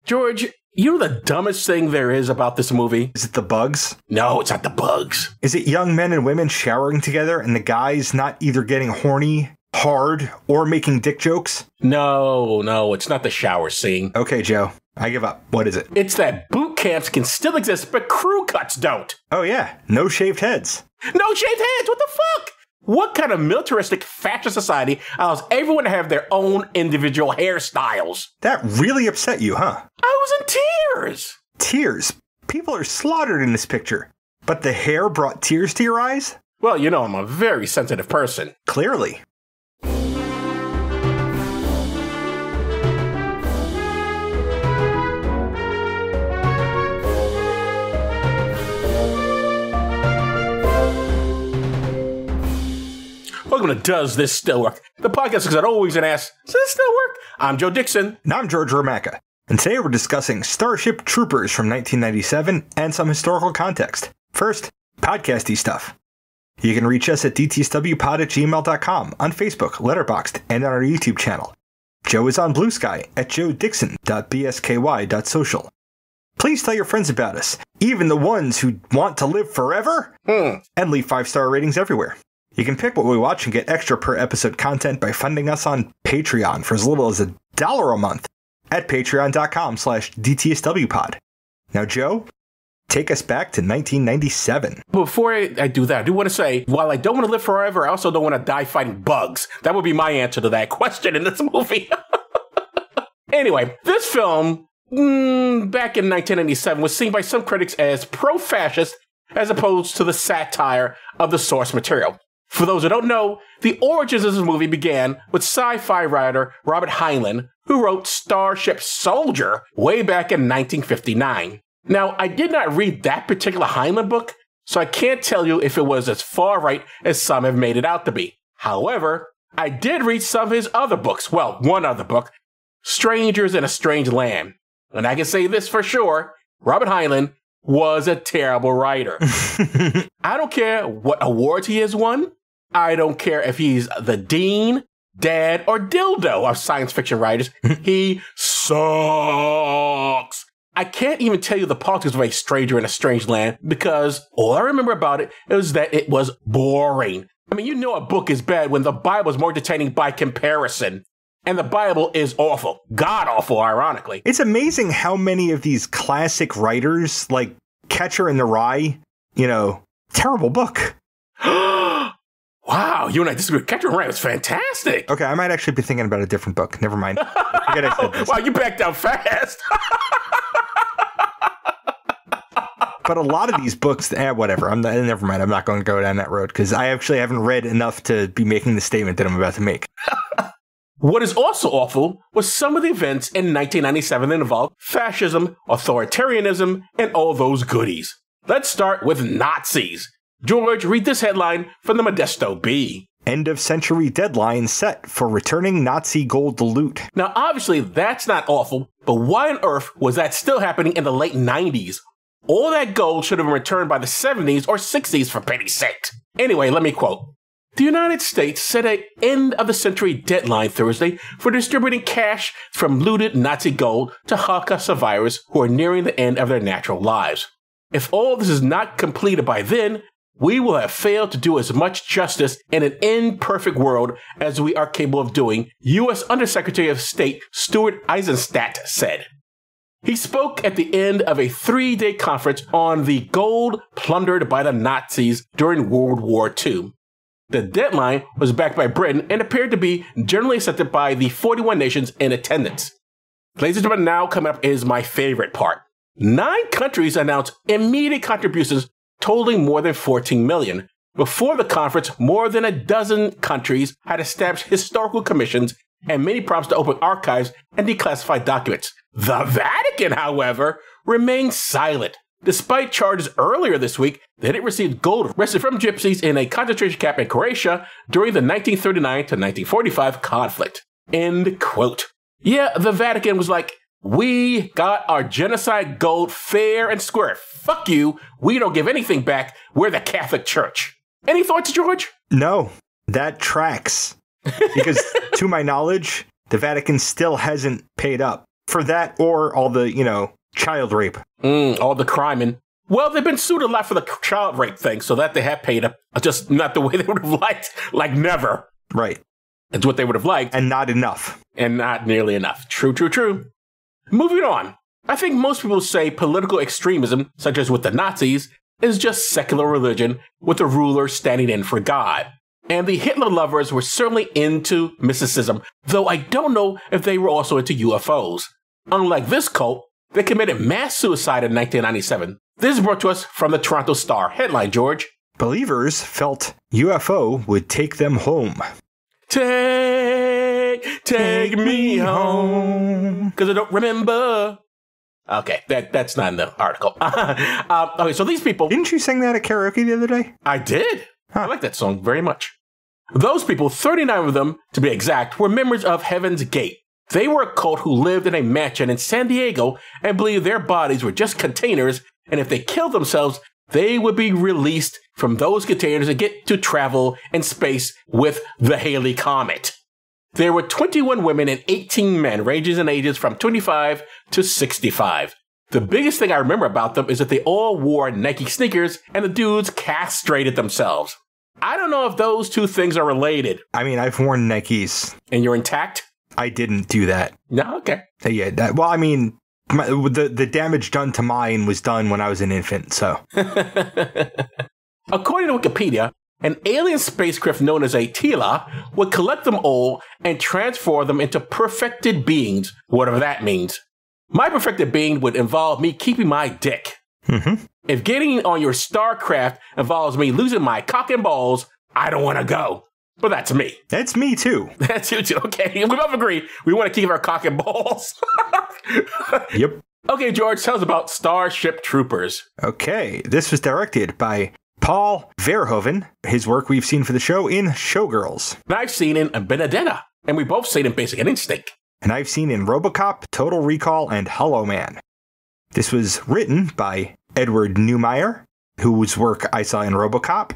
George, you know the dumbest thing there is about this movie? Is it the bugs? No, it's not the bugs. Is it young men and women showering together and the guy's not either getting horny, hard, or making dick jokes? No, it's not the shower scene. Okay, Joe, I give up. What is it? It's that boot camps can still exist, but crew cuts don't. Oh yeah, no shaved heads. No shaved heads, what the fuck? What kind of militaristic fascist society allows everyone to have their own individual hairstyles? That really upset you, huh? I was in tears. Tears? People are slaughtered in this picture. But the hair brought tears to your eyes? Well, you know I'm a very sensitive person. Clearly. Welcome to Does This Still Work? The podcast because I'd always and ask, does this still work? I'm Joe Dixon. And I'm George Romacka. And today we're discussing Starship Troopers from 1997 and some historical context. First, podcasty stuff. You can reach us at dtswpod@gmail.com, on Facebook, Letterboxd, and on our YouTube channel. Joe is on Blue Sky at joedixon.bsky.social. Please tell your friends about us, even the ones who want to live forever, and leave 5-star ratings everywhere. You can pick what we watch and get extra per episode content by funding us on Patreon for as little as $1 a month at patreon.com/dtswpod. Now, Joe, take us back to 1997. Before I do that, I do want to say, while I don't want to live forever, I also don't want to die fighting bugs. That would be my answer to that question in this movie. Anyway, this film, back in 1997, was seen by some critics as pro-fascist as opposed to the satire of the source material. For those who don't know, the origins of this movie began with sci-fi writer Robert Heinlein, who wrote Starship Soldier way back in 1959. Now, I did not read that particular Heinlein book, so I can't tell you if it was as far right as some have made it out to be. However, I did read some of his other books. Well, one other book, Strangers in a Strange Land. And I can say this for sure, Robert Heinlein was a terrible writer. I don't care what awards he has won. I don't care if he's the dean, dad, or dildo of science fiction writers. He sucks. I can't even tell you the politics of A Stranger in a Strange Land because all I remember about it is that it was boring. I mean, you know a book is bad when the Bible is more entertaining by comparison. And the Bible is awful. God-awful, ironically. It's amazing how many of these classic writers, like Catcher in the Rye, terrible book. Wow, you and I disagree. Catcher in the Rye was fantastic. Okay, I might actually be thinking about a different book. Never mind. Forget I said this. Wow, you backed out fast. But a lot of these books, whatever. Never mind. I'm not going to go down that road because I actually haven't read enough to be making the statement that I'm about to make. What is also awful was some of the events in 1997 that involved fascism, authoritarianism, and all those goodies. Let's start with Nazis. George, read this headline from the Modesto Bee. End of century deadline set for returning Nazi gold loot. Now, obviously, that's not awful, but why on earth was that still happening in the late 90s? All that gold should have been returned by the 70s or 60s for pity's sake. Anyway, let me quote. The United States set an end-of-the-century deadline Thursday for distributing cash from looted Nazi gold to Holocaust survivors who are nearing the end of their natural lives. If all this is not completed by then, we will have failed to do as much justice in an imperfect world as we are capable of doing, U.S. Undersecretary of State Stuart Eisenstadt said. He spoke at the end of a 3-day conference on the gold plundered by the Nazis during World War II. The deadline was backed by Britain and appeared to be generally accepted by the 41 nations in attendance. Ladies and gentlemen, now coming up is my favorite part. 9 countries announced immediate contributions totaling more than 14 million. Before the conference, more than a dozen countries had established historical commissions and many promised to open archives and declassify documents. The Vatican, however, remained silent, despite charges earlier this week that it received gold wrested from gypsies in a concentration camp in Croatia during the 1939 to 1945 conflict. End quote. Yeah, the Vatican was like, we got our genocide gold fair and square. Fuck you. We don't give anything back. We're the Catholic Church. Any thoughts, George? No, that tracks. Because to my knowledge, the Vatican still hasn't paid up For that or all the, child rape. All the criming. Well, they've been sued a lot for the child rape thing, so that they have paid up, just not the way they would have liked, like never. Right. It's what they would have liked. And not enough. And not nearly enough. True, true, true. Moving on. I think most people say political extremism, such as with the Nazis, is just secular religion with a ruler standing in for God. And the Hitler lovers were certainly into mysticism, though I don't know if they were also into UFOs. Unlike this cult, they committed mass suicide in 1997. This is brought to us from the Toronto Star. Headline, George. Believers felt UFO would take them home. Take me home, because I don't remember. Okay, that's not in the article. Okay, so these people... Didn't you sing that at karaoke the other day? I did. Huh. I like that song very much. Those people, 39 of them to be exact, were members of Heaven's Gate. They were a cult who lived in a mansion in San Diego and believed their bodies were just containers, and if they killed themselves, they would be released from those containers and get to travel in space with the Halley Comet. There were 21 women and 18 men, ranging in ages from 25 to 65. The biggest thing I remember about them is that they all wore Nike sneakers and the dudes castrated themselves. I don't know if those two things are related. I mean, I've worn Nikes. And you're intact? I didn't do that. No, okay. Yeah, the damage done to mine was done when I was an infant, so. According to Wikipedia, an alien spacecraft known as a Tila would collect them all and transform them into perfected beings, whatever that means. My perfected being would involve me keeping my dick. Mm-hmm. If getting on your starcraft involves me losing my cock and balls, I don't want to go. But that's me. That's me too. That's you too. Okay, we both agree. We want to keep our cock and balls. Yep. Okay, George, tell us about Starship Troopers. Okay, this was directed by Paul Verhoeven. His work we've seen for the show in Showgirls. And I've seen in Benedetta, and we both seen in Basic Instinct. And I've seen in RoboCop, Total Recall, and Hollow Man. This was written by Edward Neumeier, whose work I saw in RoboCop,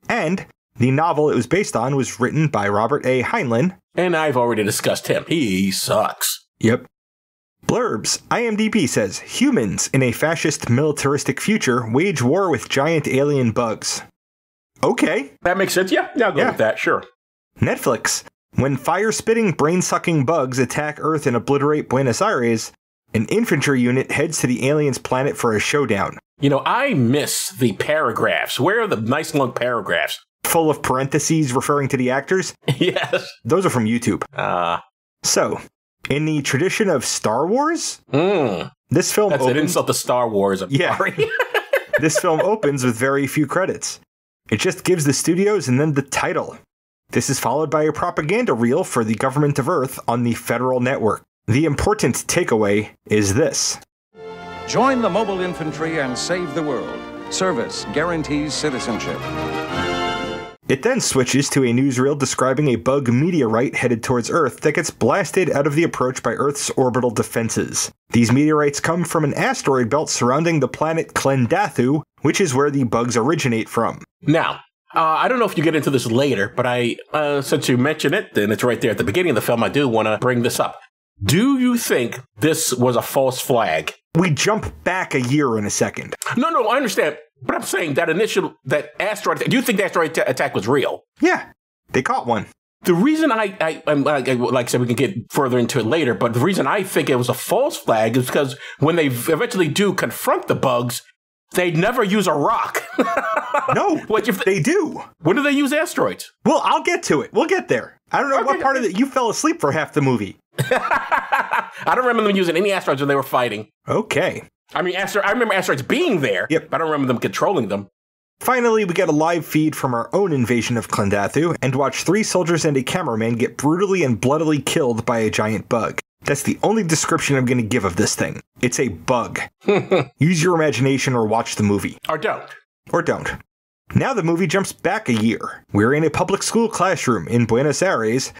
and the novel it was based on was written by Robert A. Heinlein. And I've already discussed him. He sucks. Yep. Blurbs. IMDb says, humans in a fascist militaristic future wage war with giant alien bugs. Okay. That makes sense. Yeah, I'll go with that. Sure. Netflix. When fire-spitting, brain-sucking bugs attack Earth and obliterate Buenos Aires, an infantry unit heads to the aliens' planet for a showdown. You know, I miss the paragraphs. Where are the nice long paragraphs? Full of parentheses referring to the actors? Yes. Those are from YouTube. So, in the tradition of Star Wars, this film That's an insult to Star Wars. I'm sorry. This film opens with very few credits. It just gives the studios and then the title. This is followed by a propaganda reel for the government of Earth on the federal network. The important takeaway is this. Join the mobile infantry and save the world. Service guarantees citizenship. It then switches to a newsreel describing a bug meteorite headed towards Earth that gets blasted out of the approach by Earth's orbital defenses. These meteorites come from an asteroid belt surrounding the planet Klendathu, which is where the bugs originate from. Now, I don't know if you get into this later, but since you mentioned it, and it's right there at the beginning of the film, I do want to bring this up. Do you think this was a false flag? We jump back a year in a second. No, I understand. But I'm saying that asteroid, do you think the asteroid attack was real? Yeah, they caught one. The reason like I said, we can get further into it later, but the reason I think it was a false flag is because when they eventually do confront the bugs, they never use a rock. No, they do. When do they use asteroids? Well, I'll get to it. We'll get there. I don't know what part of it. You fell asleep for half the movie. I don't remember them using any asteroids when they were fighting. Okay. I mean, I remember asteroids being there, but I don't remember them controlling them. Finally, we get a live feed from our own invasion of Klendathu and watch 3 soldiers and a cameraman get brutally and bloodily killed by a giant bug. That's the only description I'm going to give of this thing. It's a bug. Use your imagination or watch the movie. Or don't. Or don't. Now the movie jumps back a year. We're in a public school classroom in Buenos Aires,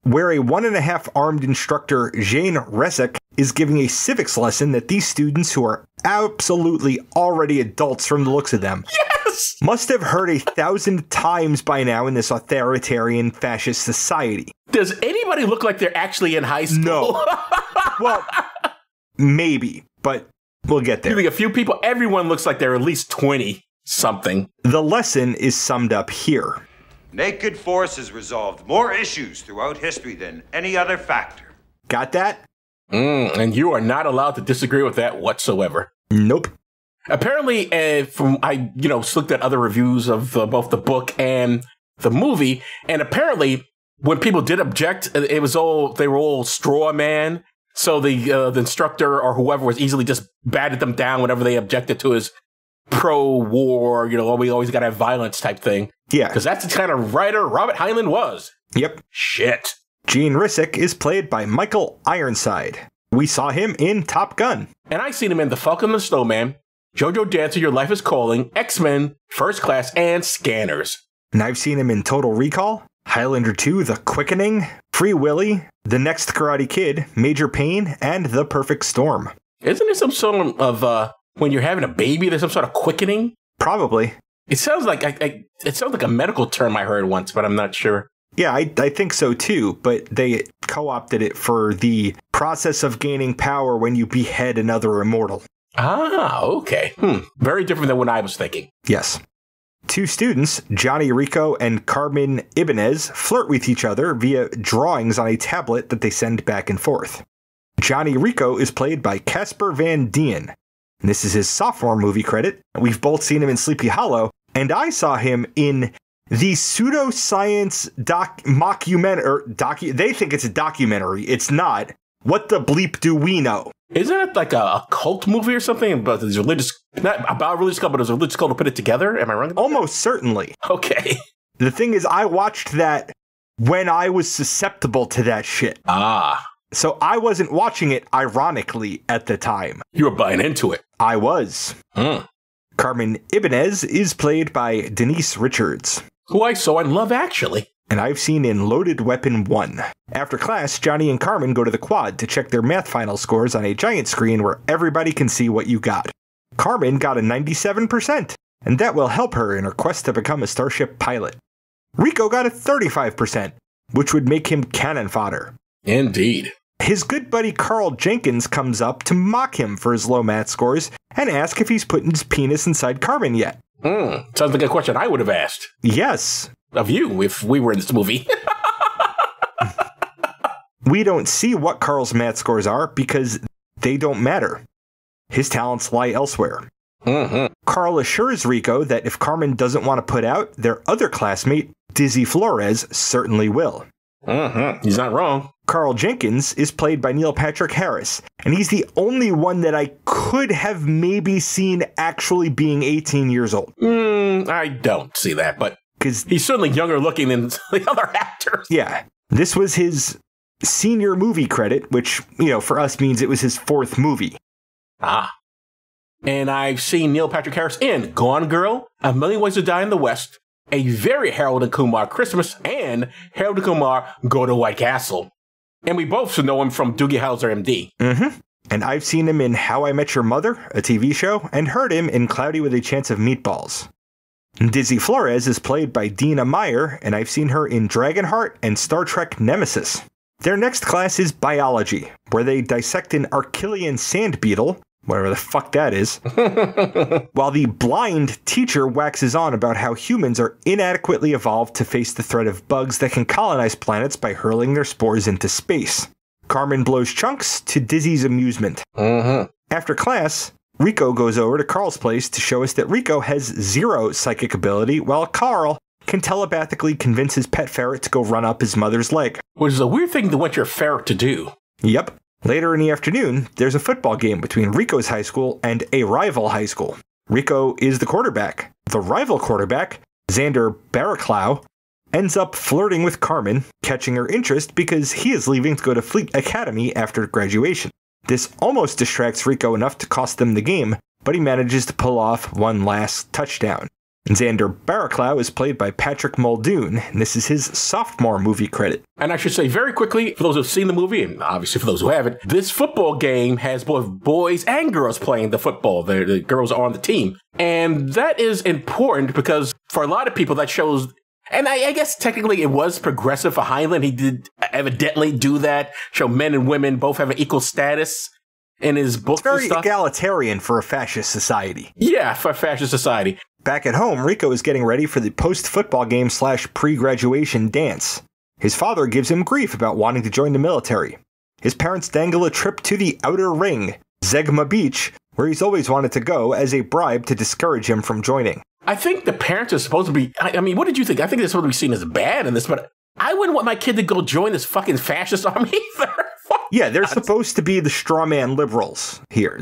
where a 1.5 armed instructor, Jane Resek, is giving a civics lesson that these students, who are absolutely already adults from the looks of them, must have heard 1,000 times by now in this authoritarian fascist society. Does anybody look like they're actually in high school? No. Well, Maybe, but we'll get there. You think a few people, everyone looks like they're at least 20 something. The lesson is summed up here. Naked force has resolved more issues throughout history than any other factor. Got that? And you are not allowed to disagree with that whatsoever. Nope. Apparently, I looked at other reviews of both the book and the movie, and apparently, when people did object, they were all straw man. So the instructor or whoever was easily just batted them down whenever they objected to his pro-war, we always got to have violence type thing. Yeah. Because that's the kind of writer Robert Heinlein was. Yep. Shit. Gene Rissick is played by Michael Ironside. We saw him in Top Gun. And I seen him in The Falcon and the Snowman, JoJo Dancer, Your Life is Calling, X-Men, First Class, and Scanners. And I've seen him in Total Recall, Highlander 2, The Quickening, Free Willy, The Next Karate Kid, Major Payne, and The Perfect Storm. Isn't there some sort of, when you're having a baby, there's some sort of quickening? Probably. It sounds like it sounds like a medical term I heard once, but I'm not sure. Yeah, I think so too, but they co-opted it for the process of gaining power when you behead another immortal. Ah, okay. Very different than what I was thinking. Yes. Two students, Johnny Rico and Carmen Ibanez, flirt with each other via drawings on a tablet that they send back and forth. Johnny Rico is played by Casper Van Dien. This is his sophomore movie credit. We've both seen him in Sleepy Hollow, and I saw him in the pseudoscience mockumentary. They think it's a documentary. It's not. What the bleep do we know? Isn't it like a cult movie or something about these religious, not about religious cult, but it was a religious cult to put it together? Am I wrong? Almost certainly. Okay. The thing is, I watched that when I was susceptible to that shit. Ah. So I wasn't watching it ironically at the time. You were buying into it. I was. Carmen Ibanez is played by Denise Richards, who I saw in Love Actually. And I've seen in Loaded Weapon 1. After class, Johnny and Carmen go to the quad to check their math final scores on a giant screen where everybody can see what you got. Carmen got a 97%, and that will help her in her quest to become a Starship pilot. Rico got a 35%, which would make him cannon fodder. Indeed. His good buddy Carl Jenkins comes up to mock him for his low math scores and ask if he's putting his penis inside Carmen yet. Sounds like a question I would have asked. Yes. Of you, if we were in this movie. We don't see what Carl's math scores are because they don't matter. His talents lie elsewhere. Carl assures Rico that if Carmen doesn't want to put out, their other classmate, Dizzy Flores, certainly will. He's not wrong. Carl Jenkins is played by Neil Patrick Harris, and he's the only one that I could have maybe seen actually being 18 years old. I don't see that, but because he's certainly younger looking than the other actors. Yeah. This was his senior movie credit, which, for us means it was his fourth movie. Ah. And I've seen Neil Patrick Harris in Gone Girl, A Million Ways to Die in the West, a very Harold and Kumar Christmas, and Harold and Kumar Go to White Castle. And we both should know him from Doogie Howser, MD. And I've seen him in How I Met Your Mother, a TV show, and heard him in Cloudy with a Chance of Meatballs. Dizzy Flores is played by Dina Meyer, and I've seen her in Dragonheart and Star Trek Nemesis. Their next class is Biology, where they dissect an Archilian sand beetle, whatever the fuck that is, while the blind teacher waxes on about how humans are inadequately evolved to face the threat of bugs that can colonize planets by hurling their spores into space. Carmen blows chunks to Dizzy's amusement. After class, Rico goes over to Carl's place to show us that Rico has 0 psychic ability, while Carl can telepathically convince his pet ferret to go run up his mother's leg. Which is a weird thing to want your ferret to do. Yep. Later in the afternoon, there's a football game between Rico's high school and a rival high school. Rico is the quarterback. The rival quarterback, Xander Barraclough, ends up flirting with Carmen, catching her interest because he is leaving to go to Fleet Academy after graduation. This almost distracts Rico enough to cost them the game, but he manages to pull off one last touchdown. Xander Barraclough is played by Patrick Muldoon, and this is his sophomore movie credit. And I should say very quickly, for those who have seen the movie, and obviously for those who haven't, this football game has both boys and girls playing the football. The girls are on the team. And that is important because for a lot of people that shows, and I guess technically it was progressive for Heinlein. He did evidently do that, show men and women both have an equal status in his books. It's very and stuff. egalitarian for a fascist society. Yeah, for a fascist society. Back at home, Rico is getting ready for the post-football game / pre-graduation dance. His father gives him grief about wanting to join the military. His parents dangle a trip to the Outer Ring, Zegma Beach, where he's always wanted to go, as a bribe to discourage him from joining. I think the parents are supposed to be, I mean, what did you think? I think they're supposed to be seen as bad in this, but I wouldn't want my kid to go join this fucking fascist army either. Yeah, they're supposed to be the strawman liberals here.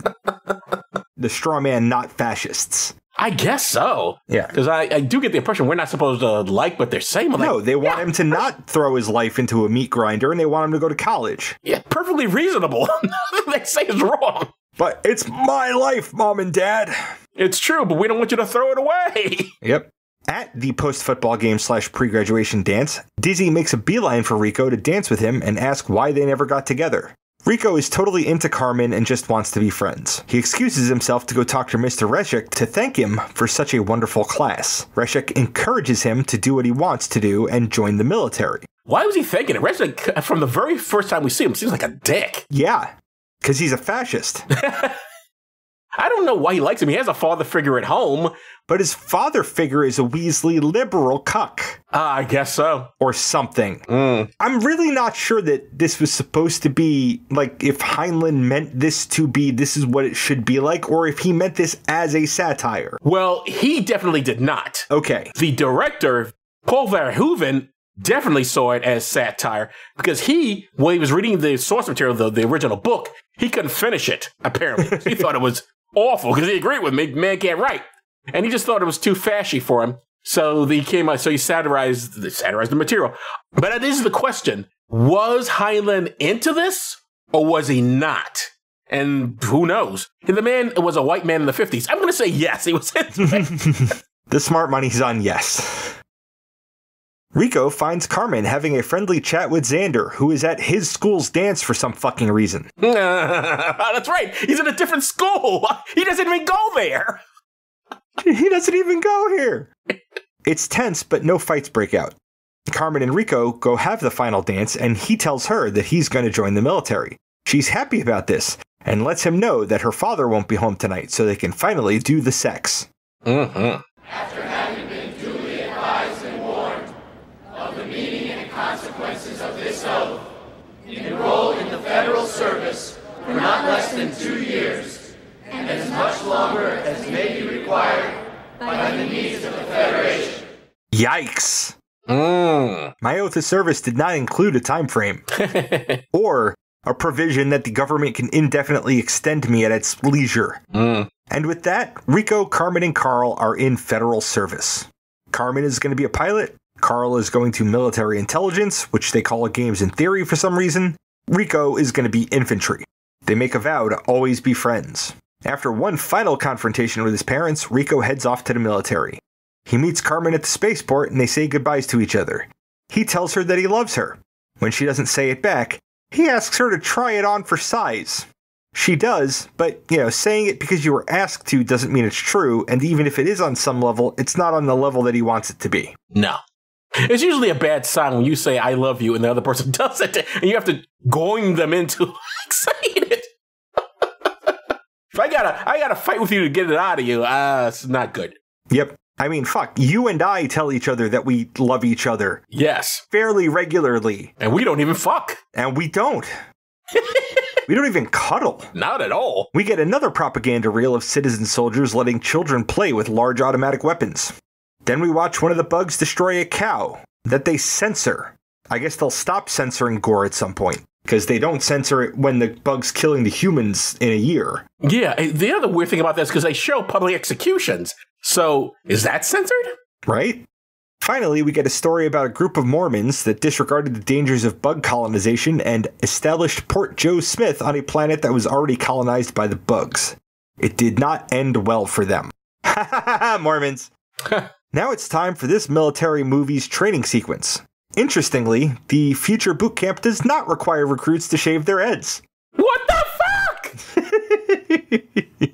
The strawman not fascists. I guess so. Yeah. Because I do get the impression we're not supposed to like what they're saying. But No, they want him to not throw his life into a meat grinder, and they want him to go to college. Yeah, perfectly reasonable. Nothing they say is wrong. But it's my life, Mom and Dad. It's true, but we don't want you to throw it away. Yep. At the post-football game / pre-graduation dance, Dizzy makes a beeline for Rico to dance with him and ask why they never got together. Rico is totally into Carmen and just wants to be friends. He excuses himself to go talk to Mr. Reshik to thank him for such a wonderful class. Reshik encourages him to do what he wants to do and join the military. Why was he thinking it? Reshik, from the very first time we see him, seems like a dick. Yeah, because he's a fascist. I don't know why he likes him. He has a father figure at home. But his father figure is a Weasley liberal cuck. I guess so. Or something. I'm really not sure that this was supposed to be, like, if Heinlein meant this to be, this is what it should be like, or if he meant this as a satire. Well, he definitely did not. Okay. The director, Paul Verhoeven, definitely saw it as satire because he, when he was reading the source material, the original book, he couldn't finish it, apparently. He thought it was awful because he agreed with me, man can't write. And he just thought it was too fashy for him. So he came out, so he satirized the material. But this is the question. Was Heinlein into this or was he not? And who knows? The man was a white man in the 50s. I'm going to say yes, he was into it. The smart money's on yes. Rico finds Carmen having a friendly chat with Xander, who is at his school's dance for some fucking reason. That's right. He's in a different school. He doesn't even go there. He doesn't even go here. It's tense, but no fights break out. Carmen and Rico go have the final dance, and he tells her that he's going to join the military. She's happy about this, and lets him know that her father won't be home tonight, so they can finally do the sex. Mm-hmm. After having been duly advised and warned of the meaning and consequences of this oath, enroll in the federal service for not less than 2 years, and as much longer as may be required by the needs of the Federation. Yikes. My oath of service did not include a time frame. Or a provision that the government can indefinitely extend me at its leisure. And with that, Rico, Carmen, and Carl are in federal service. Carmen is going to be a pilot. Carl is going to military intelligence, which they call games in theory for some reason. Rico is going to be infantry. They make a vow to always be friends. After one final confrontation with his parents, Rico heads off to the military. He meets Carmen at the spaceport and they say goodbyes to each other. He tells her that he loves her. When she doesn't say it back, he asks her to try it on for size. She does, but, saying it because you were asked to doesn't mean it's true, and even if it is on some level, it's not on the level that he wants it to be. No. It's usually a bad sign when you say, I love you, and the other person does it, and you have to going them into saying it. If I gotta fight with you to get it out of you, it's not good. Yep. I mean, fuck, you and I tell each other that we love each other. Yes. Fairly regularly. And we don't even fuck. And we don't. We don't even cuddle. Not at all. We get another propaganda reel of citizen soldiers letting children play with large automatic weapons. Then we watch one of the bugs destroy a cow that they censor. I guess they'll stop censoring gore at some point, because they don't censor it when the bug's killing the humans in a year. Yeah, the other weird thing about this is because they show public executions. So, is that censored? Right? Finally, we get a story about a group of Mormons that disregarded the dangers of bug colonization and established Port Joe Smith on a planet that was already colonized by the bugs. It did not end well for them. Ha ha ha, Mormons! Now it's time for this military movie's training sequence. Interestingly, the future boot camp does not require recruits to shave their heads. What the fuck?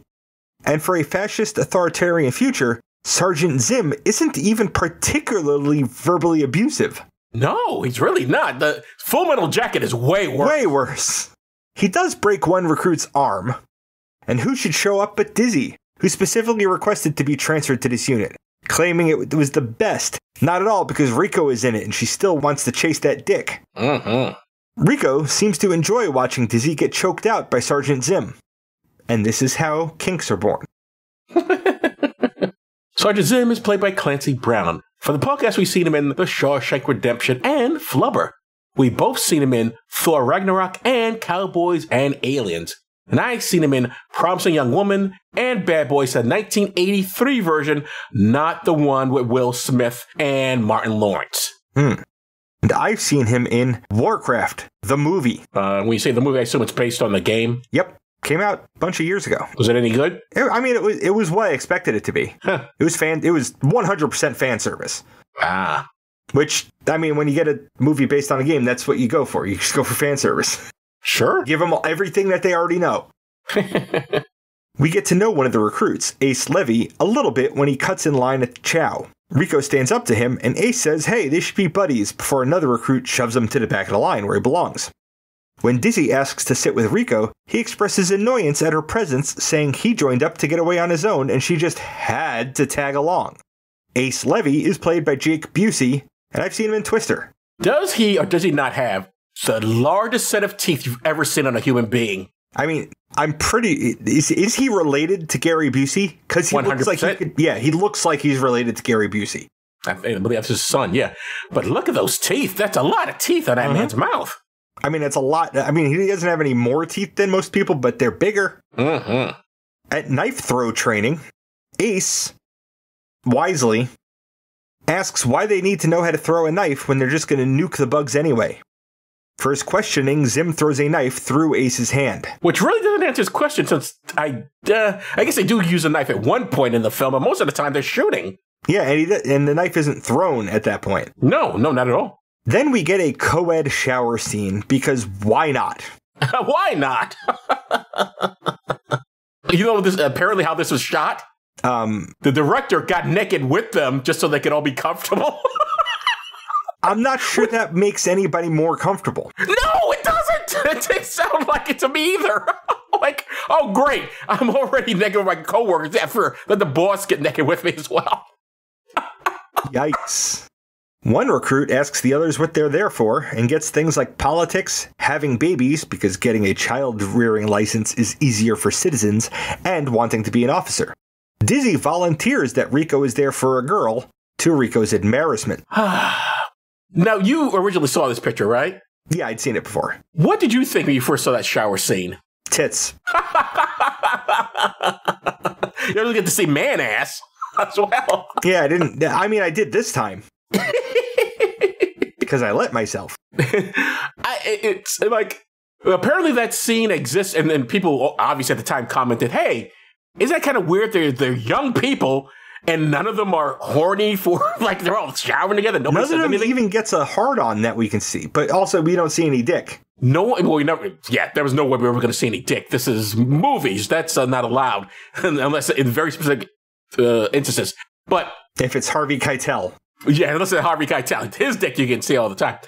And for a fascist authoritarian future, Sergeant Zim isn't even particularly verbally abusive. No, he's really not. The Full Metal Jacket is way worse. Way worse. He does break one recruit's arm. And who should show up but Dizzy, who specifically requested to be transferred to this unit, claiming it was the best. Not at all, because Rico is in it and she still wants to chase that dick. Rico seems to enjoy watching Dizzy get choked out by Sergeant Zim. And this is how kinks are born. Sergeant Zim is played by Clancy Brown. For the podcast, we've seen him in The Shawshank Redemption and Flubber. We've both seen him in Thor Ragnarok and Cowboys and Aliens. And I've seen him in Promising Young Woman and Bad Boys, the 1983 version, not the one with Will Smith and Martin Lawrence. And I've seen him in Warcraft, the movie. When you say the movie, I assume it's based on the game? Yep. Came out a bunch of years ago. Was it any good? It was what I expected it to be. Huh. It was 100% fan service. Ah. Which, when you get a movie based on a game, that's what you go for. You just go for fan service. Sure. Give them everything that they already know. We get to know one of the recruits, Ace Levy, a little bit when he cuts in line at the chow. Rico stands up to him, and Ace says, hey, they should be buddies, before another recruit shoves him to the back of the line where he belongs. When Dizzy asks to sit with Rico, he expresses annoyance at her presence, saying he joined up to get away on his own and she just had to tag along. Ace Levy is played by Jake Busey, and I've seen him in Twister. Does he or does he not have the largest set of teeth you've ever seen on a human being? Is he related to Gary Busey? Because he 100%. Looks like he looks like he's related to Gary Busey. I believe that's his son, yeah. But look at those teeth. That's a lot of teeth on that man's mouth. It's a lot. He doesn't have any more teeth than most people, but they're bigger. At knife throw training, Ace, wisely, asks why they need to know how to throw a knife when they're just going to nuke the bugs anyway. For his questioning, Zim throws a knife through Ace's hand. Which really doesn't answer his question, since I guess they do use a knife at one point in the film, but most of the time they're shooting. Yeah, and the knife isn't thrown at that point. No, not at all. Then we get a co-ed shower scene, because why not? Why not? You know apparently how this was shot? The director got naked with them just so they could all be comfortable. I'm not sure that makes anybody more comfortable. No, it doesn't! It didn't sound like it to me either. Like, oh great, I'm already naked with my coworkers after let the boss get naked with me as well. Yikes. One recruit asks the others what they're there for and gets things like politics, having babies because getting a child-rearing license is easier for citizens, and wanting to be an officer. Dizzy volunteers that Rico is there for a girl, to Rico's embarrassment. Now, you originally saw this picture, right? Yeah, I'd seen it before. What did you think when you first saw that shower scene? Tits. You ever get to see man ass as well? Yeah, I did this time. Because I let myself. It's like, apparently that scene exists, and then people obviously at the time commented, hey, is that kind of weird? They're young people, and none of them are horny for, like, they're all showering together. None of them even gets a hard-on that we can see, but also we don't see any dick. No, well, there was no way we were going to see any dick. This is movies. That's not allowed, unless in very specific instances. But if it's Harvey Keitel. Yeah, unless it's Harvey Keitel. His dick you can see all the time.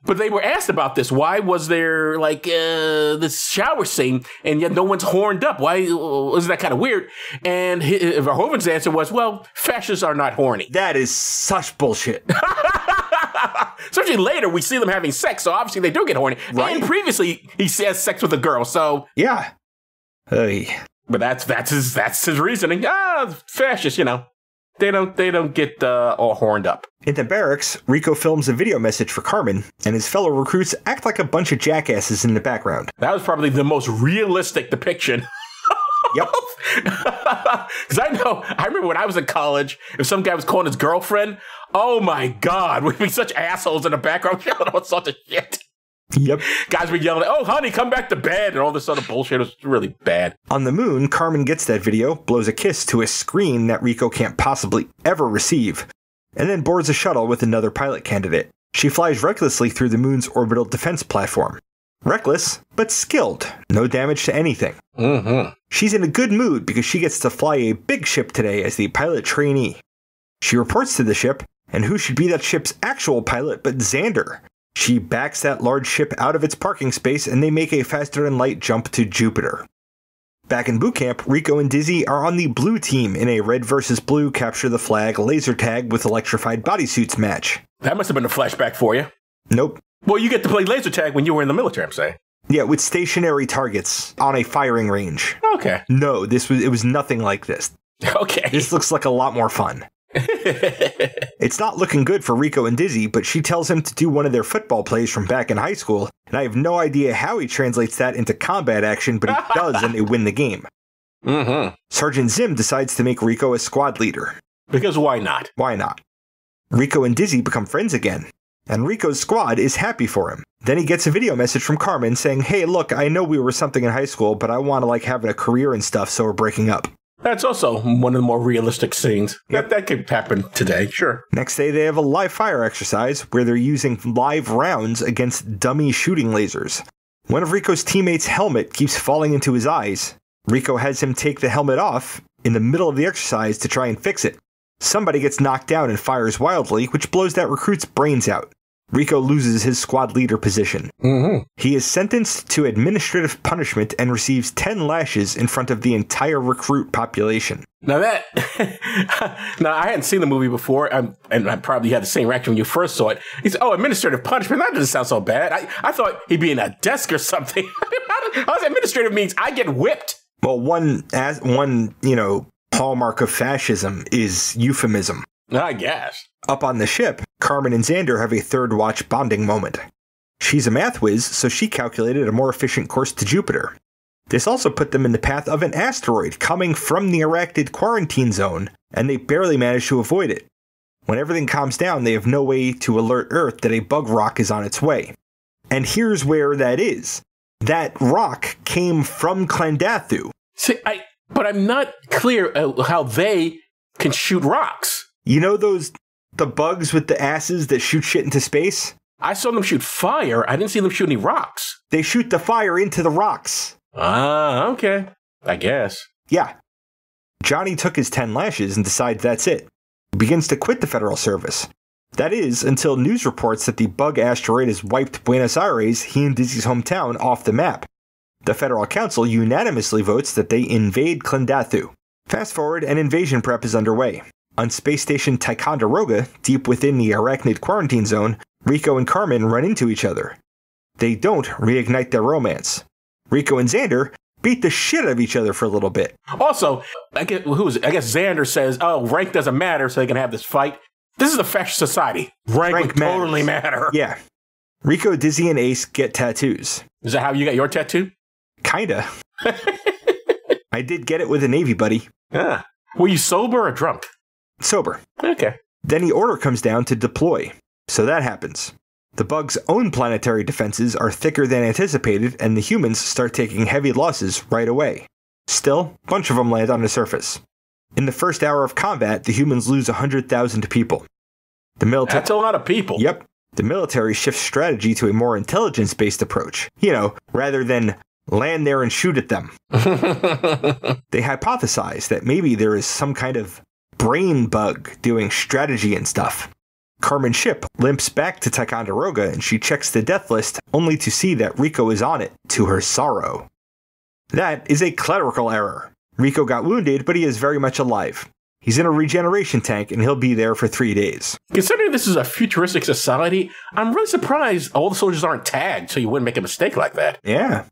But they were asked about this. Why was there, this shower scene, and yet no one's horned up? Why isn't that kind of weird? And Verhoeven's answer was, well, fascists are not horny. That is such bullshit. Especially later, we see them having sex, so obviously they do get horny. Right. And previously, he has sex with a girl, so... Yeah. Hey. But that's his reasoning. Fascists, They don't get all horned up. In the barracks, Rico films a video message for Carmen, and his fellow recruits act like a bunch of jackasses in the background. That was probably the most realistic depiction. Yep. Because I remember when I was in college, if some guy was calling his girlfriend, oh my God, we'd be such assholes in the background yelling all sorts of shit. Yep. Guys were yelling, oh, honey, come back to bed, and all this other bullshit. It was really bad. On the moon, Carmen gets that video, blows a kiss to a screen that Rico can't possibly ever receive, and then boards a shuttle with another pilot candidate. She flies recklessly through the moon's orbital defense platform. Reckless, but skilled. No damage to anything. Mm-hmm. She's in a good mood because she gets to fly a big ship today as the pilot trainee. She reports to the ship, and who should be that ship's actual pilot but Xander, She backs that large ship out of its parking space and they make a faster-than-light jump to Jupiter. Back in boot camp, Rico and Dizzy are on the blue team in a red versus blue capture the flag laser tag with electrified bodysuits match. That must have been a flashback for you. Nope. Well, you get to play laser tag when you were in the military, I'm saying. Yeah, with stationary targets on a firing range. Okay. No, it was nothing like this. Okay. This looks like a lot more fun. It's not looking good for Rico and Dizzy, but she tells him to do one of their football plays from back in high school, and I have no idea how he translates that into combat action, but he does, and they win the game. Mm-hmm. Sergeant Zim decides to make Rico a squad leader. Because why not? Why not? Rico and Dizzy become friends again, and Rico's squad is happy for him. Then he gets a video message from Carmen saying, hey, look, I know we were something in high school, but I want to have a career and stuff, so we're breaking up. That's also one of the more realistic scenes. Yep. That could happen today, sure. Next day, they have a live fire exercise where they're using live rounds against dummy shooting lasers. One of Rico's teammates' helmet keeps falling into his eyes. Rico has him take the helmet off in the middle of the exercise to try and fix it. Somebody gets knocked down and fires wildly, which blows that recruit's brains out. Rico loses his squad leader position. Mm-hmm. He is sentenced to administrative punishment and receives 10 lashes in front of the entire recruit population. Now I hadn't seen the movie before, and I probably had the same reaction when you first saw it. He said, administrative punishment? That doesn't sound so bad. I thought he'd be in a desk or something. How's administrative means I get whipped? Well, one hallmark of fascism is euphemism. I guess. Up on the ship, Carmen and Xander have a third watch bonding moment. She's a math whiz, so she calculated a more efficient course to Jupiter. This also put them in the path of an asteroid coming from the arachnid quarantine zone, and they barely managed to avoid it. When everything calms down, they have no way to alert Earth that a bug rock is on its way. And here's where that is. That rock came from Klandathu. See, but I'm not clear how they can shoot rocks. You know the bugs with the asses that shoot shit into space? I saw them shoot fire. I didn't see them shoot any rocks. They shoot the fire into the rocks. Ah, okay. I guess. Yeah. Johnny took his 10 lashes and decides that's it. He begins to quit the federal service. That is, until news reports that the bug asteroid has wiped Buenos Aires, he and Dizzy's hometown, off the map. The federal council unanimously votes that they invade Klandathu. Fast forward, and invasion prep is underway. On space station Ticonderoga, deep within the arachnid quarantine zone, Rico and Carmen run into each other. They don't reignite their romance. Rico and Xander beat the shit out of each other for a little bit. Also, I guess Xander says, rank doesn't matter, so they can have this fight. This is a fascist society. Rank would totally matter. Yeah. Rico, Dizzy, and Ace get tattoos. Is that how you got your tattoo? Kinda. I did get it with a Navy buddy. Ah. Were you sober or drunk? Sober. Okay. Then the order comes down to deploy. So that happens. The bug's own planetary defenses are thicker than anticipated, and the humans start taking heavy losses right away. Still, a bunch of them land on the surface. In the first hour of combat, the humans lose 100,000 people. The military. That's a lot of people. Yep. The military shifts strategy to a more intelligence-based approach. Rather than land there and shoot at them. They hypothesize that maybe there is some kind of brain bug doing strategy and stuff. Carmen's ship limps back to Ticonderoga and she checks the death list only to see that Rico is on it, to her sorrow. That is a clerical error. Rico got wounded, but he is very much alive. He's in a regeneration tank and he'll be there for 3 days. Considering this is a futuristic society, I'm really surprised all the soldiers aren't tagged so you wouldn't make a mistake like that. Yeah.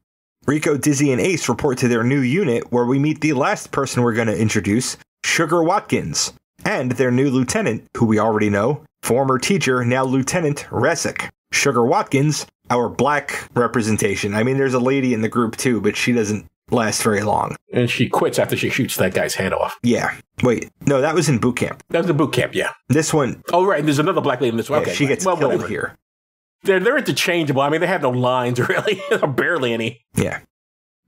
Rico, Dizzy, and Ace report to their new unit where we meet the last person we're going to introduce, Sugar Watkins, and their new lieutenant, who we already know, former teacher, now Lieutenant Resick. Sugar Watkins, our black representation. I mean, there's a lady in the group too, but she doesn't last very long. And she quits after she shoots that guy's head off. Yeah. Wait, no, that was in boot camp. That was in boot camp, yeah. This one. Oh, right. There's another black lady in this one. Yeah, okay, she gets killed whatever. here. They're interchangeable. I mean, they have no lines, really. Barely any. Yeah.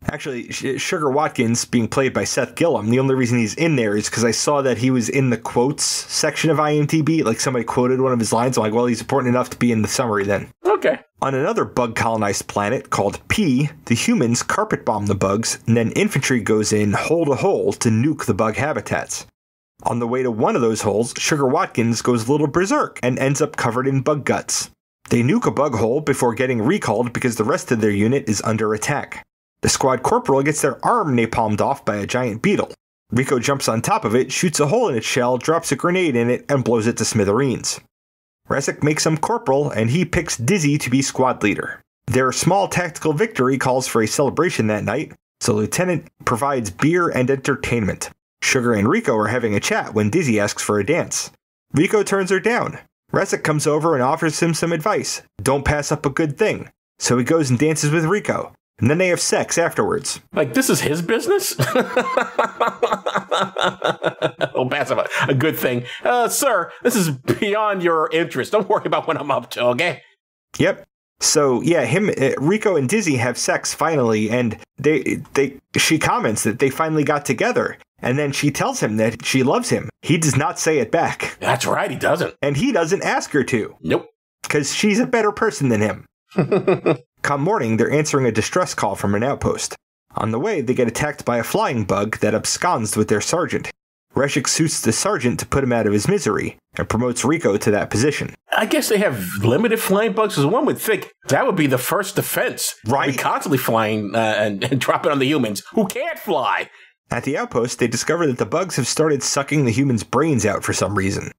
Actually, Sugar Watkins, being played by Seth Gillum, the only reason he's in there is because I saw that he was in the quotes section of IMDb. Like, somebody quoted one of his lines. I'm like, well, he's important enough to be in the summary then. Okay. On another bug-colonized planet called P, the humans carpet bomb the bugs, and then infantry goes in hole to hole to nuke the bug habitats. On the way to one of those holes, Sugar Watkins goes a little berserk and ends up covered in bug guts. They nuke a bug hole before getting recalled because the rest of their unit is under attack. The squad corporal gets their arm napalmed off by a giant beetle. Rico jumps on top of it, shoots a hole in its shell, drops a grenade in it, and blows it to smithereens. Resic makes him corporal, and he picks Dizzy to be squad leader. Their small tactical victory calls for a celebration that night, so Lieutenant provides beer and entertainment. Sugar and Rico are having a chat when Dizzy asks for a dance. Rico turns her down. Resic comes over and offers him some advice. Don't pass up a good thing. So he goes and dances with Rico. And then they have sex afterwards. Like, this is his business? Oh, pass up a good thing. Sir, this is beyond your interest. Don't worry about what I'm up to, okay? Yep. So, yeah, Rico and Dizzy have sex finally, and she comments that they finally got together. And then she tells him that she loves him. He does not say it back. That's right, he doesn't. And he doesn't ask her to. Nope. Because she's a better person than him. Come morning, they're answering a distress call from an outpost. On the way, they get attacked by a flying bug that absconds with their sergeant. Resic suits the sergeant to put him out of his misery, and promotes Rico to that position. I guess they have limited flying bugs, because one would think that would be the first defense. Right. Be constantly flying and dropping on the humans who can't fly. At the outpost, they discover that the bugs have started sucking the humans' brains out for some reason.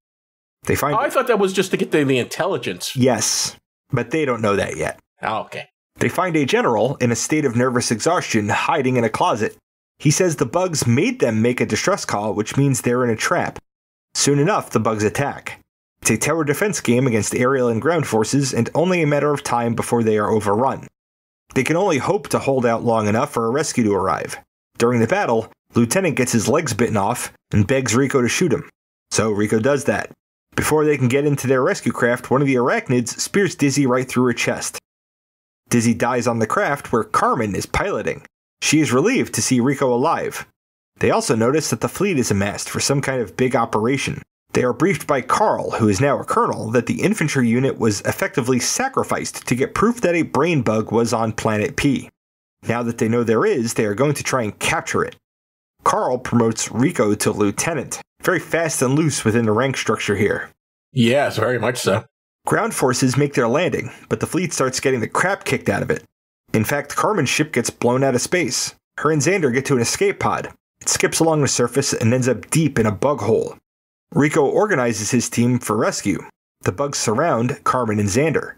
They find... I thought that was just to get the intelligence. Yes, but they don't know that yet. Oh, okay. They find a general in a state of nervous exhaustion hiding in a closet. He says the bugs made them make a distress call, which means they're in a trap. Soon enough, the bugs attack. It's a tower defense game against aerial and ground forces, and only a matter of time before they are overrun. They can only hope to hold out long enough for a rescue to arrive. During the battle, Lieutenant gets his legs bitten off and begs Rico to shoot him. So Rico does that. Before they can get into their rescue craft, one of the arachnids spears Dizzy right through her chest. Dizzy dies on the craft where Carmen is piloting. She is relieved to see Rico alive. They also notice that the fleet is amassed for some kind of big operation. They are briefed by Carl, who is now a colonel, that the infantry unit was effectively sacrificed to get proof that a brain bug was on Planet P. Now that they know there is, they are going to try and capture it. Carl promotes Rico to lieutenant. Very fast and loose within the rank structure here. Yes, very much so. Ground forces make their landing, but the fleet starts getting the crap kicked out of it. In fact, Carmen's ship gets blown out of space. Her and Xander get to an escape pod. It skips along the surface and ends up deep in a bug hole. Rico organizes his team for rescue. The bugs surround Carmen and Xander.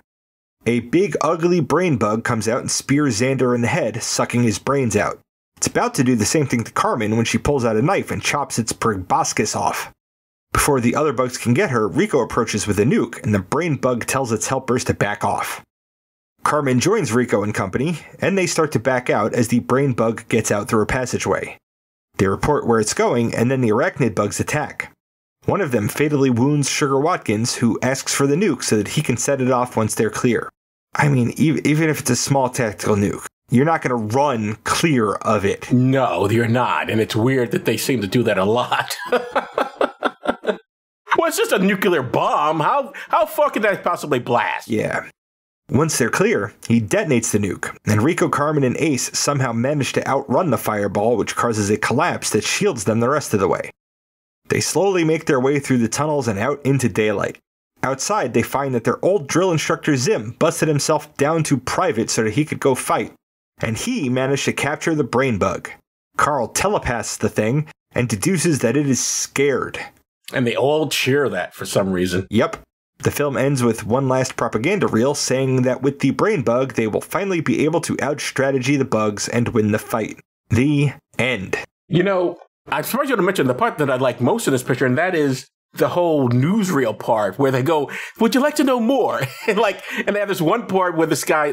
A big, ugly brain bug comes out and spears Xander in the head, sucking his brains out. It's about to do the same thing to Carmen when she pulls out a knife and chops its proboscis off. Before the other bugs can get her, Rico approaches with a nuke, and the brain bug tells its helpers to back off. Carmen joins Rico and company, and they start to back out as the brain bug gets out through a passageway. They report where it's going, and then the arachnid bugs attack. One of them fatally wounds Sugar Watkins, who asks for the nuke so that he can set it off once they're clear. I mean, even if it's a small tactical nuke, you're not going to run clear of it. No, you're not, and it's weird that they seem to do that a lot. Well, it's just a nuclear bomb. How far could that possibly blast? Yeah. Once they're clear, he detonates the nuke, and Rico, Carmen, and Ace somehow manage to outrun the fireball, which causes a collapse that shields them the rest of the way. They slowly make their way through the tunnels and out into daylight. Outside, they find that their old drill instructor Zim busted himself down to private so that he could go fight, and he managed to capture the brain bug. Carl telepaths the thing and deduces that it is scared. And they all cheer that for some reason. Yep. The film ends with one last propaganda reel saying that with the brain bug, they will finally be able to out-strategy the bugs and win the fight. The end. You know, I'm surprised you didn't mention the part that I like most in this picture, and that is the whole newsreel part where they go, would you like to know more? and they have this one part where this guy,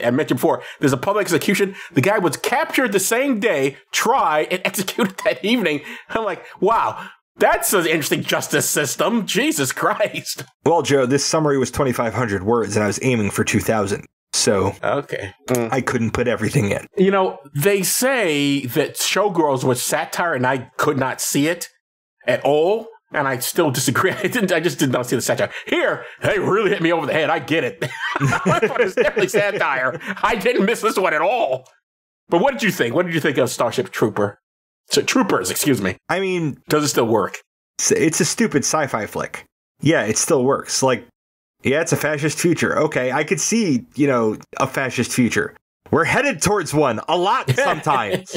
I mentioned before, there's a public execution. The guy was captured the same day, tried, and executed that evening. I'm like, wow. That's an interesting justice system. Jesus Christ. Well, Joe, this summary was 2,500 words, and I was aiming for 2,000. So okay. I couldn't put everything in. You know, they say that Showgirls was satire, and I could not see it at all. And I still disagree. I just did not see the satire. Here, they really hit me over the head. I get it. I thought it was definitely satire. I didn't miss this one at all. But what did you think? What did you think of Starship Troopers, excuse me. I mean... Does it still work? It's a stupid sci-fi flick. Yeah, it still works. Like, Yeah, it's a fascist future. Okay, I could see, a fascist future. We're headed towards one a lot sometimes.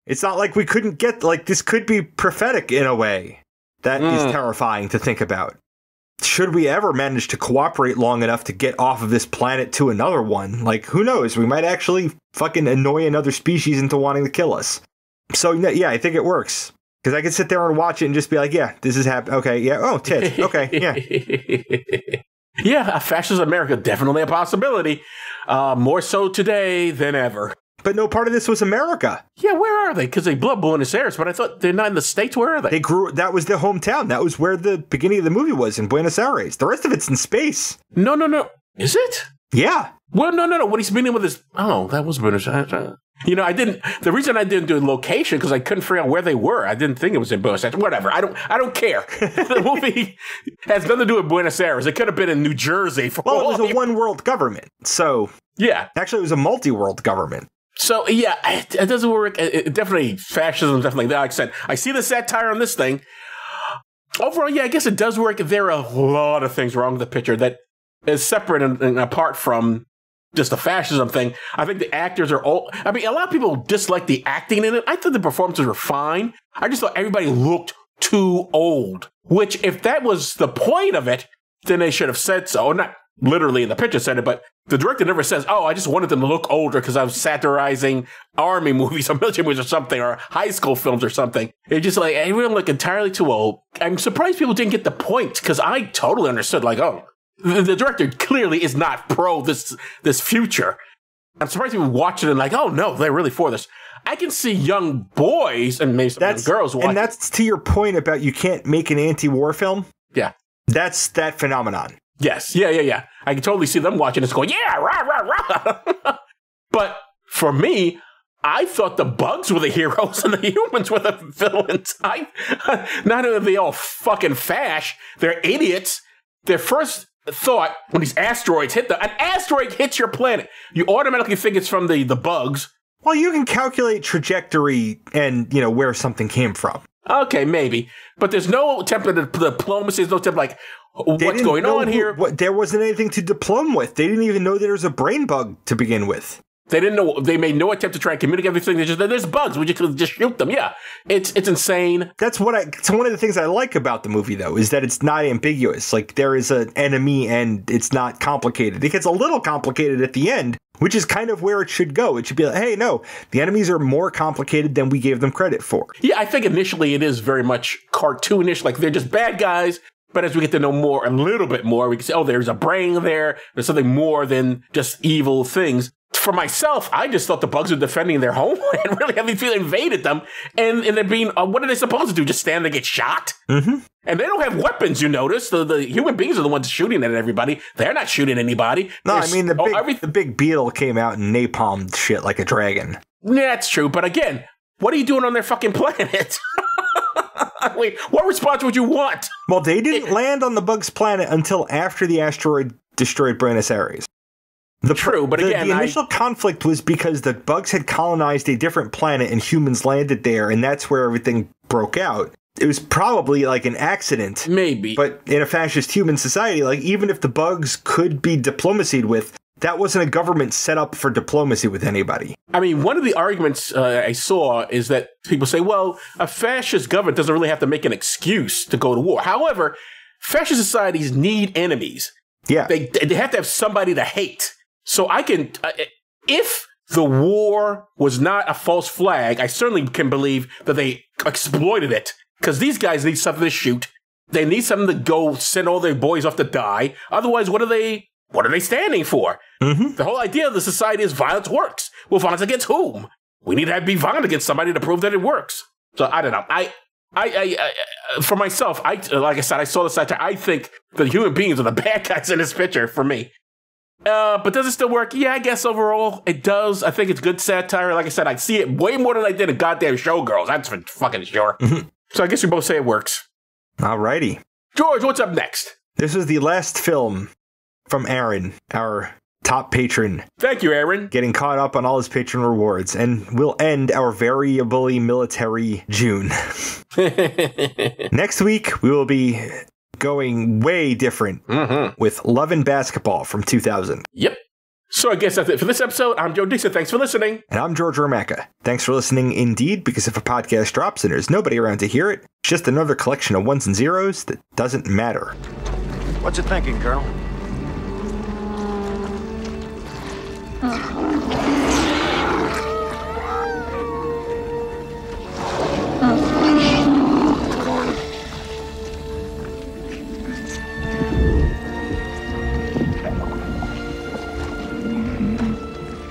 It's not like we couldn't get, this could be prophetic in a way. That is terrifying to think about. Should we ever manage to cooperate long enough to get off of this planet to another one? Who knows? We might actually fucking annoy another species into wanting to kill us. So, yeah, I think it works. Because I could sit there and watch it and just be like, yeah, this is happening. Okay, yeah, oh, tits. Okay, yeah. Yeah, a fascist America, definitely a possibility. More so today than ever. But no part of this was America. Yeah, where are they? Because they blew up Buenos Aires, but I thought they're not in the States. Where are they? That was their hometown. That was where the beginning of the movie was, in Buenos Aires. The rest of it's in space. No. Is it? Yeah. Well, no. What he's meaning with his... Oh, that was Buenos Aires. The reason I didn't do location, because I couldn't figure out where they were. I didn't think it was in Buenos Aires. Whatever. I don't care. The movie has nothing to do with Buenos Aires. It could have been in New Jersey. It was a one-world government. So... Yeah. Actually, it was a multi-world government. So, yeah, it doesn't work. Definitely, fascism, definitely. Like I said, I see the satire on this thing. Overall, yeah, I guess it does work. There are a lot of things wrong with the picture that is separate and apart from just the fascism thing. I think the actors are all... I mean, a lot of people dislike the acting in it. I thought the performances were fine. I just thought everybody looked too old. Which, if that was the point of it, then they should have said so. Or not literally in the picture said it, but the director never says, oh, I just wanted them to look older because I was satirizing army movies or military movies or something, or high school films or something. It's just like, everyone look entirely too old. I'm surprised people didn't get the point, because I totally understood, the director clearly is not pro this future. I'm surprised people watch it and oh no, they're really for this. I can see young boys and maybe some young girls watching. And that's to your point about you can't make an anti-war film. Yeah. That's that phenomenon. Yes. Yeah. I can totally see them watching this going, yeah, rah, rah, rah. But for me, I thought the bugs were the heroes and the humans were the villains. Not only are they all fucking fash, they're idiots. Their first thought, when these asteroids hit an asteroid hits your planet, you automatically think it's from the bugs. Well, you can calculate trajectory and, where something came from. Okay, maybe. But there's no attempt at diplomacy. There's no attempt what's going on here? There wasn't anything to diplome with. They didn't even know there was a brain bug to begin with. They didn't know. They made no attempt to try and communicate everything. There's bugs. We could just shoot them. Yeah, it's insane. It's one of the things I like about the movie, though, is that it's not ambiguous. There is an enemy, and it's not complicated. It gets a little complicated at the end, which is kind of where it should go. It should be like, hey, no, the enemies are more complicated than we gave them credit for. Yeah, I think initially it is very much cartoonish. They're just bad guys. But as we get to know more, a little bit more, we can say, oh, there's a brain there. There's something more than just evil things. For myself, I just thought the bugs were defending their homeland, really having invaded them. And they're being, what are they supposed to do? Just stand there and get shot? Mm-hmm. And they don't have weapons, you notice. The human beings are the ones shooting at everybody. They're not shooting anybody. No, the big beetle came out and napalmed shit like a dragon. Yeah, that's true. But again, what are you doing on their fucking planet? Wait, what response would you want? Well, they didn't land on the bugs' planet until after the asteroid destroyed Buenos Aires. True, but again, the initial conflict was because the bugs had colonized a different planet and humans landed there, and that's where everything broke out. It was probably an accident. Maybe. But in a fascist human society, even if the bugs could be diplomacied with, that wasn't a government set up for diplomacy with anybody. I mean, one of the arguments I saw is that people say, well, a fascist government doesn't really have to make an excuse to go to war. However, fascist societies need enemies. Yeah. They have to have somebody to hate. So I can, if the war was not a false flag, I certainly can believe that they exploited it. Because these guys need something to shoot. They need something to go send all their boys off to die. Otherwise, what are they standing for? Mm-hmm. The whole idea of the society is violence works. Well, violence against whom? We need to be violent against somebody to prove that it works. So I don't know. I for myself, like I said, I saw the satire. I think the human beings are the bad guys in this picture for me. But does it still work? Yeah, I guess overall it does. I think it's good satire. Like I said, I see it way more than I did in goddamn Showgirls. That's for fucking sure. Mm-hmm. So I guess we both say it works. Alrighty. George, what's up next? This is the last film from Aaron, our top patron. Thank you, Aaron. Getting caught up on all his patron rewards. And we'll end our variably military June. Next week, we will be going way different with Love and Basketball from 2000. Yep. So I guess that's it for this episode. I'm Joe Dixon. Thanks for listening. And I'm George Romaka. Thanks for listening indeed, because if a podcast drops and there's nobody around to hear it, it's just another collection of ones and zeros that doesn't matter. What's it thinking, Colonel?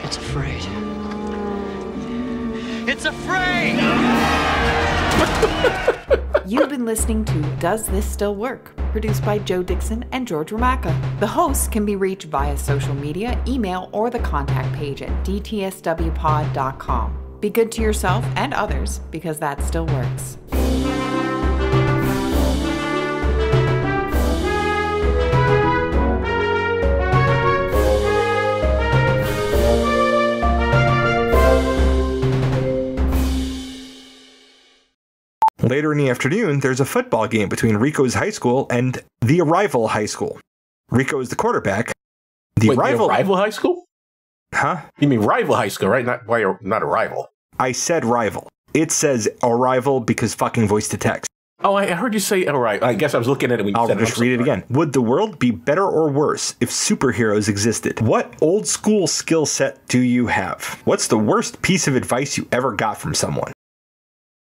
It's afraid. It's afraid! You've been listening to Does This Still Work? Produced by Joe Dixon and George Romaka. The hosts can be reached via social media, email, or the contact page at dtswpod.com. Be good to yourself and others, because that still works. Later in the afternoon, there's a football game between Rico's high school and the Arrival High School. Rico is the quarterback. The Arrival High School? Huh? You mean Rival High School, right? Not Arrival. I said rival. It says Arrival because fucking voice to text. Oh, I heard you say Arrival. I guess I was looking at it when you said it. I'll just read it again. Would the world be better or worse if superheroes existed? What old school skill set do you have? What's the worst piece of advice you ever got from someone?